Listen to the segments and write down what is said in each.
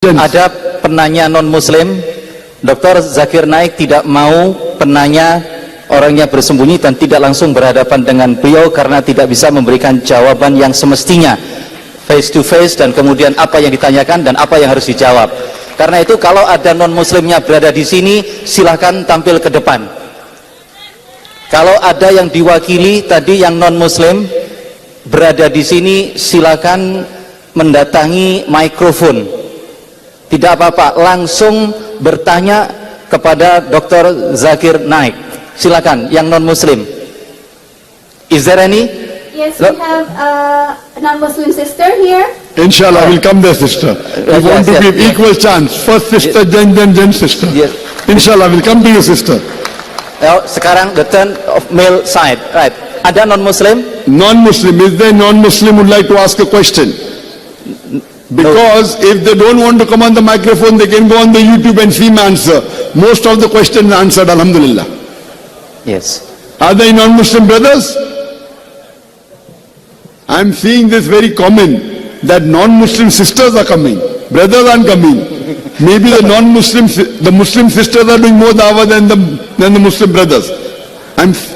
Ada penanya non-muslim, Dr. Zakir Naik tidak mau penanya orangnya bersembunyi dan tidak langsung berhadapan dengan beliau karena tidak bisa memberikan jawaban yang semestinya face to face, dan kemudian apa yang ditanyakan dan apa yang harus dijawab. Karena itu kalau ada non-muslimnya berada di sini, silahkan tampil ke depan. Kalau ada yang diwakili tadi yang non-muslim berada di sini, silakan mendatangi mikrofon. Tidak apa-apa, langsung bertanya kepada Dr. Zakir Naik. Silakan, yang non-muslim. Is there any? Yes, we have a non-Muslim sister here. Inshallah, we'll come there, sister. We want to give equal chance. First sister, then sister. Yes. Inshallah, we'll come to you, sister. Sekarang the turn of male side, right? Ada non-muslim? Non-Muslim, is there non-Muslim would like to ask a question? Because if they don't want to come on the microphone, they can go on the YouTube and see my answer. Most of the questions answered, alhamdulillah. Yes. Are there non-Muslim brothers? I'm seeing this very common, that non-Muslim sisters are coming. Brothers aren't coming. Maybe the the Muslim sisters are doing more dawah than the Muslim brothers.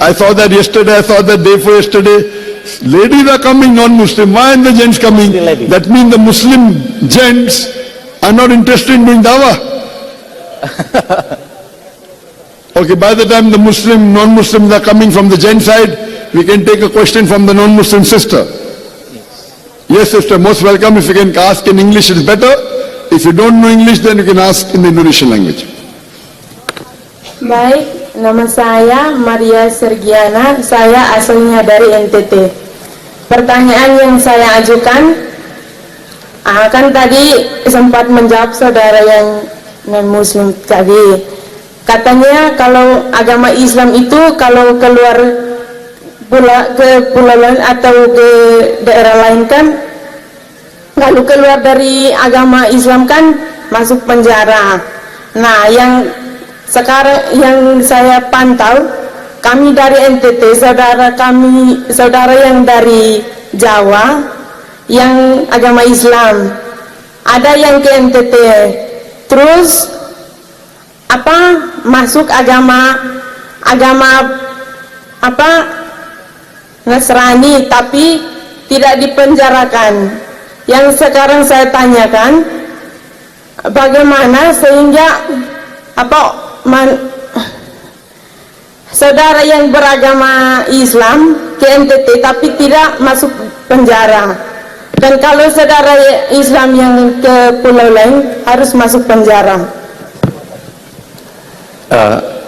I saw that yesterday, I saw that day before yesterday. Ladies are coming, non-Muslim. Why are the gents coming? That means the Muslim gents are not interested in doing dawah. Okay, by the time the non-Muslims are coming from the gent side, we can take a question from the non-Muslim sister. Yes, sister, most welcome. If you can ask in English, it's better. If you don't know English, then you can ask in the Indonesian language. Baik, nama saya Maria Sergiana, saya asalnya dari NTT. Pertanyaan yang saya ajukan, kan tadi sempat menjawab saudara yang non-Muslim tadi. Katanya kalau agama Islam itu kalau keluar ke pulau lain atau ke daerah lain kan, kalau keluar dari agama Islam kan masuk penjara. Nah, yang sekarang yang saya pantau, kami dari NTT, saudara yang dari Jawa yang agama Islam, ada yang ke NTT terus masuk agama Nasrani tapi tidak dipenjarakan. Yang sekarang saya tanyakan, bagaimana sehingga saudara yang beragama Islam ke NTT tapi tidak masuk penjara, dan kalau saudara Islam yang ke pulau lain harus masuk penjara.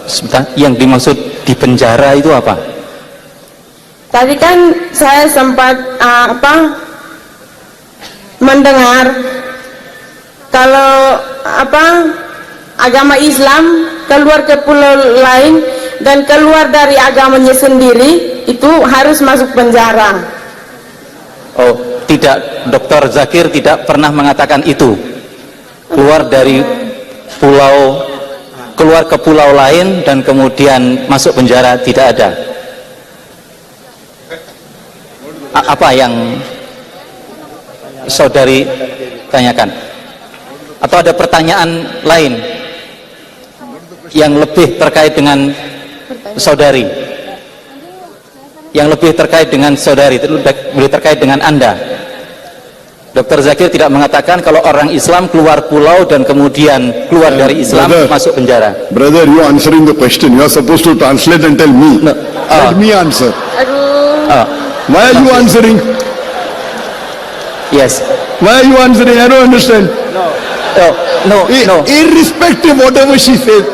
Sebentar, yang dimaksud di penjara itu apa? Tadi kan saya sempat mendengar kalau agama Islam keluar ke pulau lain dan keluar dari agamanya sendiri itu harus masuk penjara. Oh, tidak, Dr. Zakir tidak pernah mengatakan itu. Keluar dari pulau, keluar ke pulau lain dan kemudian masuk penjara, tidak ada. Apa yang saudari tanyakan? Atau ada pertanyaan lain yang lebih terkait dengan saudari, yang lebih terkait dengan saudari, lebih terkait dengan Anda? Dr. Zakir tidak mengatakan kalau orang Islam keluar pulau dan kemudian keluar dari Islam masuk penjara. Brother, you answering the question. You are supposed to translate and tell me. No. Let me answer. Why are you answering? Yes. Why are you answering? I don't understand. No. Irrespective whatever she says,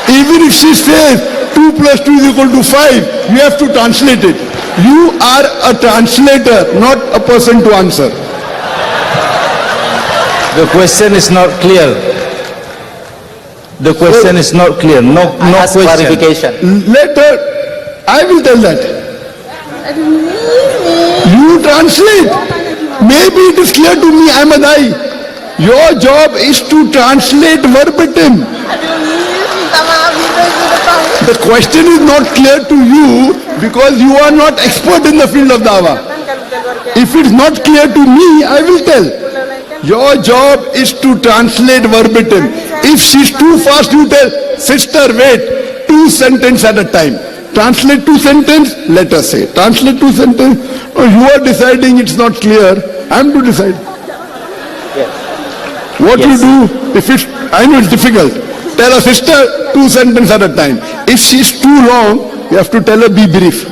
even if she says 2 + 2 = 5, you have to translate it. You are a translator, not a person to answer. The question is not clear. The question is not clear. No question. Clarification. Later, I will tell that. You translate. Maybe it is clear to me, Ahmadai. Your job is to translate verbatim. The question is not clear to you because you are not expert in the field of dawah. If it's not clear to me, I will tell. Your job is to translate verbatim. If she's too fast, you tell, sister, wait, 2 sentences at a time. Translate 2 sentences, let us say. Translate 2 sentences. Oh, you are deciding it's not clear. I'm to decide. What you Yes. do, if it's, I know it's difficult. Tell a sister 2 sentences at a time. If she's too long, you have to tell her be brief.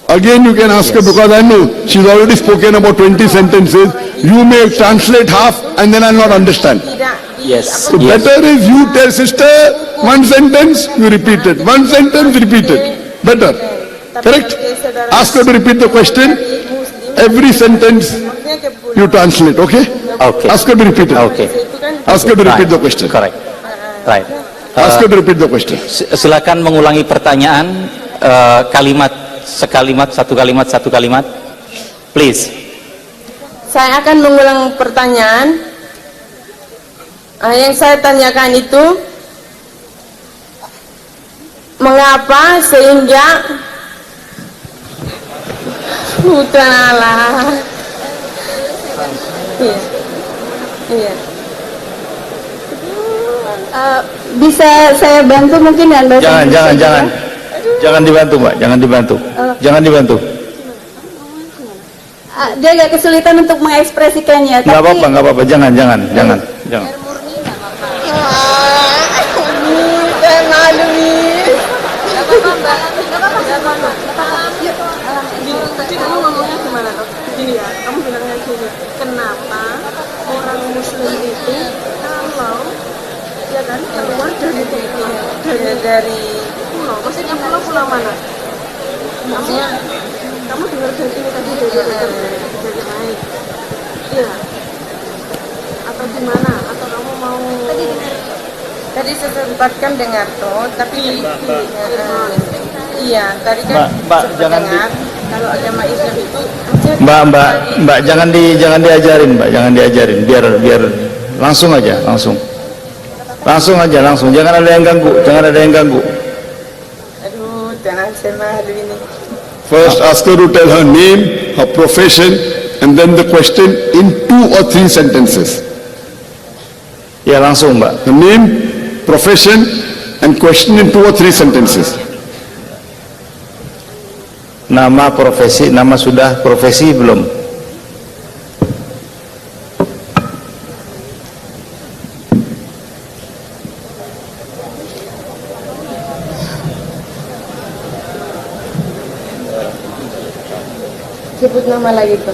Again, you can ask her, because I know she's already spoken about 20 sentences. You may translate half and then I'll not understand. Yes. So Yes. better is you tell sister 1 sentence, you repeat it. 1 sentence, repeat it. Better. Correct? Ask her to repeat the question. Every sentence you translate, okay? Okay. Ask her to repeat it. Okay. Ask her to repeat Right. the question. Correct. Right. Ask her to repeat the question. Silakan mengulangi pertanyaan kalimat sekalimat, satu kalimat. Please. Saya akan mengulang pertanyaan. Yang saya tanyakan itu, mengapa sehingga udahlah. Iya. Bisa saya bantu mungkin dan bahasa Jangan. Jangan dibantu, Mbak. Jangan dibantu. Jangan dibantu. Dia agak kesulitan untuk mengekspresikannya. Nggak apa-apa. Jangan. Jadi kamu ngomongnya gimana toh? Gini ya, kamu bilangnya gini, kenapa orang Muslim itu kalau ya kan keluar dari pulau, maksudnya pulau mana? Maksudnya kamu dengar dari ini tadi dari naik, iya? Atau gimana? Atau kamu mau? Tadi saya sempatkan dengar toh, tapi iya tadi kan Mbak, sempat jangan dengar kalau agama Islam itu Mbak, jangan diajarin, Mbak. Jangan diajarin. Biar langsung aja. Jangan ada yang ganggu. aduh tenang saya malu ini. First, ask her to tell her name, her profession, and then the question in 2 or 3 sentences. Ya, langsung, Mbak. The name, profession, and question in 2 or 3 sentences. Nama, profesi, nama sudah, profesi belum? Sebut nama lagi tuh.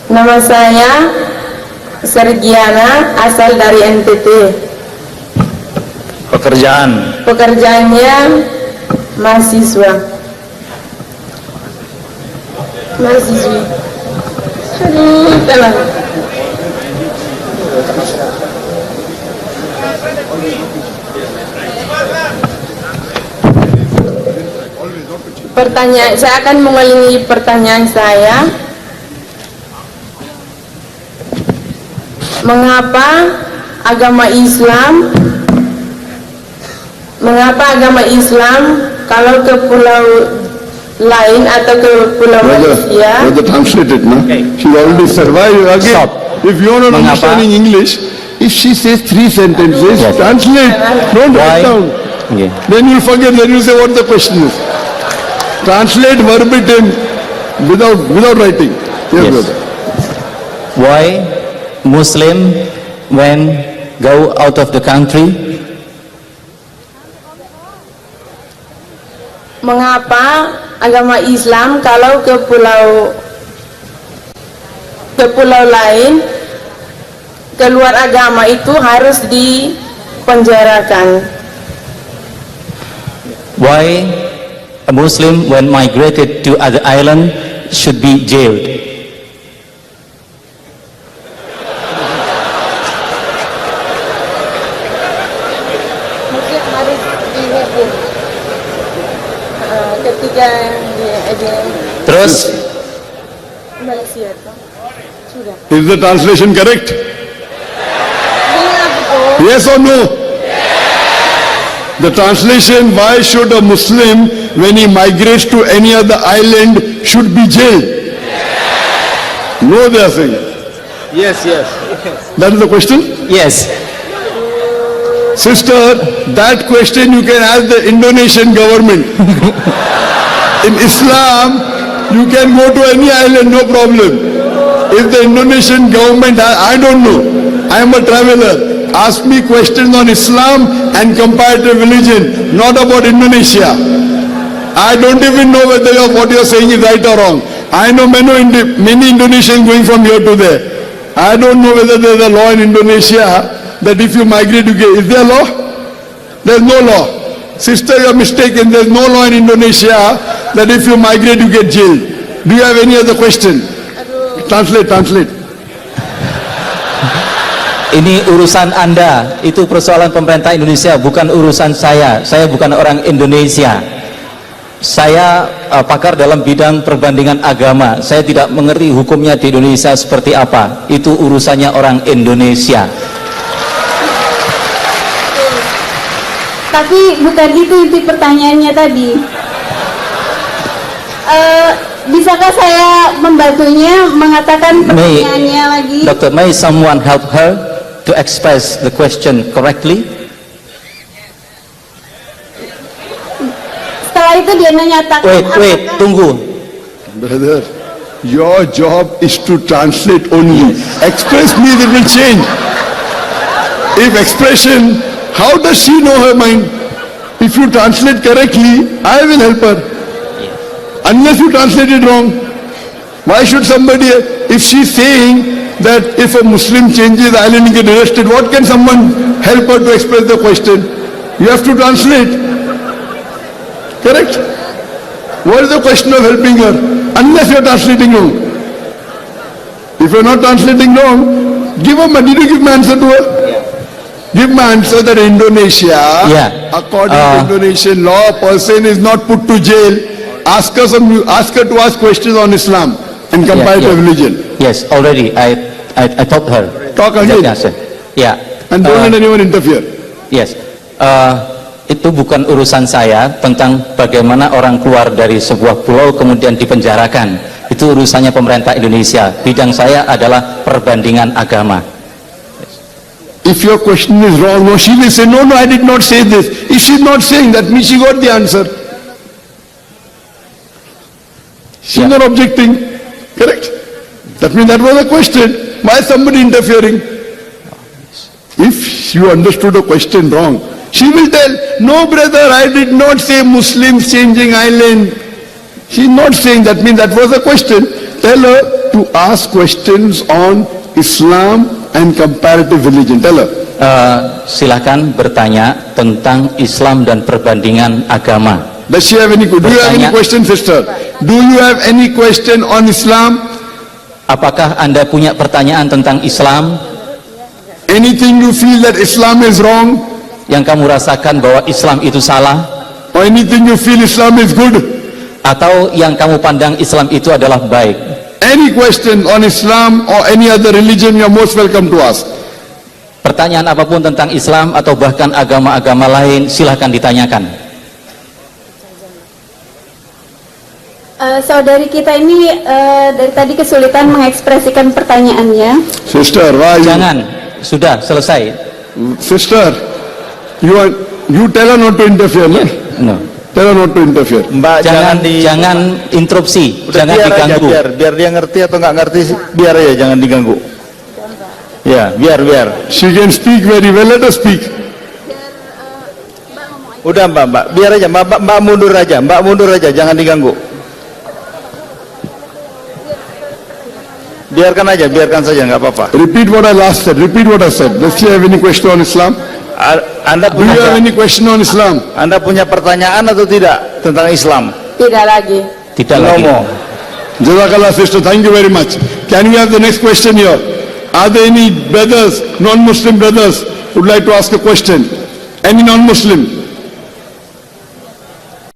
Nama saya Sergiana, asal dari NTT. Pekerjaannya mahasiswi. Aduh, tenang. Saya akan mengulangi pertanyaan saya. Mengapa agama Islam kalau ke pulau lain atau ke pulau Malaysia? Brother translated, no? She already said. Why again? Stop. If you are not Mengapa? understanding English, if she says 3 sentences, translate. Don't write Why? down. Okay. Then you'll forget. Then you say what the question is. Translate verbatim without writing. Yes, Yes. brother. Why Muslim when go out of the country? Mengapa agama Islam kalau ke pulau lain, keluar agama itu harus dipenjarakan? Why a Muslim when migrated to other island should be jailed? Mungkin harus dihukum ketika di Terus Malaysia itu sudah. Is the translation correct? Yes or no? The translation, why should a Muslim when he migrates to any other island should be jailed? No, they are saying. Yes, yes. That is the question? Yes. Sister, that question you can ask the Indonesian government. In Islam, you can go to any island, no problem. If the Indonesian government, I don't know, I am a traveler, ask me questions on Islam and comparative religion, not about Indonesia. I don't even know whether what you are saying is right or wrong. I know many Indonesians going from here to there. I don't know whether there is a law in Indonesia that if you migrate, you get. Is there a law? There is no law. Sister, you are mistaken. There is no law in Indonesia that if you migrate, you get jailed. Do you have any other question? Translate. Ini urusan Anda, itu persoalan pemerintah Indonesia, bukan urusan saya. Saya bukan orang Indonesia. Saya pakar dalam bidang perbandingan agama. Saya tidak mengerti hukumnya di Indonesia seperti apa. Itu urusannya orang Indonesia. Tapi bukan itu inti pertanyaannya tadi. Bisakah saya membantunya mengatakan pertanyaannya lagi? Doctor, may someone help her to express the question correctly? Setelah itu dia menyatakan. Wait, tunggu. Brother, your job is to translate only. Express means it will change. If expression, how does she know her mind? If you translate correctly, I will help her. Unless you translate it wrong. Why should somebody, if she's saying that if a Muslim changes island, he get arrested, what can someone help her to express the question? You have to translate. Correct? What is the question of helping her? Unless you are translating wrong. If you are not translating wrong, give her money to give my answer to her. Give my answer that Indonesia, according to Indonesian law, a person is not put to jail. Ask her to ask questions on Islam and comparative religion. Yes, already I taught her. Talk again. Yeah. And don't let anyone interfere. Yes. Itu bukan urusan saya tentang bagaimana orang keluar dari sebuah pulau kemudian dipenjarakan. Itu urusannya pemerintah Indonesia. Bidang saya adalah perbandingan agama. If your question is wrong, no, she will say, no, I did not say this. If she's not saying, that means she got the answer. She's not objecting. Correct? That means that was a question. Why is somebody interfering? If you understood a question wrong, she will tell, no brother, I did not say Muslims changing island. She's not saying, that means that was a question. Tell her to ask questions on Islam and comparative religion. Tell her. Silakan bertanya tentang Islam dan perbandingan agama. Does she have any? Do you have any question, sister? Do you have any question on Islam? Apakah Anda punya pertanyaan tentang Islam? Anything you feel that Islam is wrong? Yang kamu rasakan bahwa Islam itu salah? Or anything you feel Islam is good? Atau yang kamu pandang Islam itu adalah baik? Any question on Islam or any other religion, you are most welcome to ask. Pertanyaan apapun tentang Islam atau bahkan agama-agama lain, silahkan ditanyakan. Saudari kita ini dari tadi kesulitan mengekspresikan pertanyaannya. Sister, why? Jangan, sudah selesai. Sister, you tell her not to interfere, no? No. Tell her not to interfere. Mbak, Jangan interupsi, Udah, jangan biar diganggu. aja, biar dia ngerti atau nggak ngerti, biar aja, jangan diganggu. Ya, biar. She can speak very well. Let her speak. Udah Mbak, biar aja, Mbak mundur aja, jangan diganggu. Biarkan saja, nggak apa-apa. Repeat what I last said. Repeat what I said. Does she have any question on Islam? Anda Do you have any question on Islam? Anda punya pertanyaan atau tidak tentang Islam? Tidak lagi. Tidak lagi. Ngomong. Jazakallah, sister. Thank you very much. Can we have the next question here? Are there any brothers, non-Muslim brothers, who would like to ask a question? Any non-Muslim?